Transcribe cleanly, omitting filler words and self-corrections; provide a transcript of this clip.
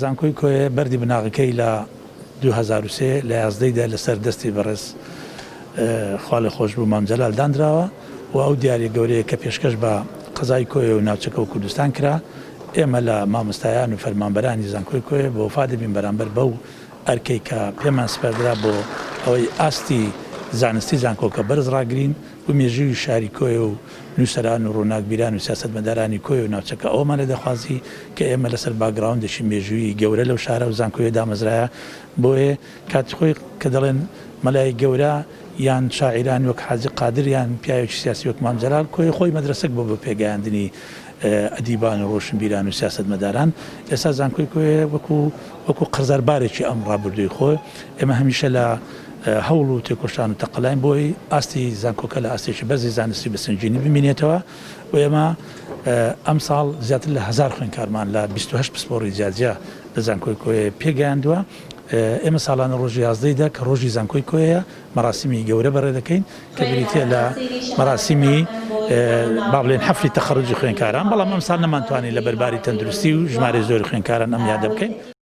زانکۆی کۆیە بەردی بناغەکەی لە 2003 لە یازدەیدا لەسەر دەستی بەڕێز خوا لە خۆش بوو مام جەلال دانراوە و ئەو دیاریە گەورەیە کە پێشکەش بە قەزای کۆیە و ناوچەکە و کوردستان کرا. ئێمە لە مامۆستایان و فەرمانبەرانی زانکۆی کۆیە بە وفا دەبین بەرامبەر بەو ئەرکەی کە پێمان سپاردرا بۆ ئەوەی ئاستی زانستی زانکۆکە بەرز ڕاگرین و مێژووی شاری کۆیە و نووسەران و ڕووناکبیران و سیاسەتمەدارانی کۆیە و ناوچەکە ئەومانە دەخوازی کە ئێمە لەسەر باگراوندێکی مێژووی گەورە لەو شارە و زانکۆیە دامەزرایە بۆیە کاتی خۆی کە دەڵێن مەلای گەورە یان شاعیران وەک حاجی قادر یان پیاوێکی سیاسی وەک مام جەلال کۆی خۆی مەدرسەک بۆ بە پێگەیاندنی ئەدیبان و ڕۆشنبیران و سیاسەتمەداران. ئێستا زانکۆی کۆیە وەکو قەرزاربارێکی ئەم ڕابردووی خۆی ئێمە هەمیشە لە هەوڵ و تێکۆشان و تەقەلاین بۆی ئاستی زانکۆکە لە ئاستێکی بەرزی زانستی بەسەنجینی ببینێتەوە و ئێمە ئەم ساڵ زیاتر لە 1000 خوێندکارمان لە 28 پسپۆڕی جیاجیا لە زانکۆی کۆیە پێگەیاندووە. ئێمە ساڵانە ڕۆژی یازدەیدا کە ڕۆژی زانکۆی کۆیە مەراسیمی گەورە بەڕێ دەکەین کە بریتە لە مەراسیمی با بڵێن حەفلی تەخەڕوجی خوێندکاران، بەڵام ئەم ساڵ نەمانتوانین لە بەرباری تەندروستی و ژمارە زۆری خوێندکاران ئەم یاد بکەین.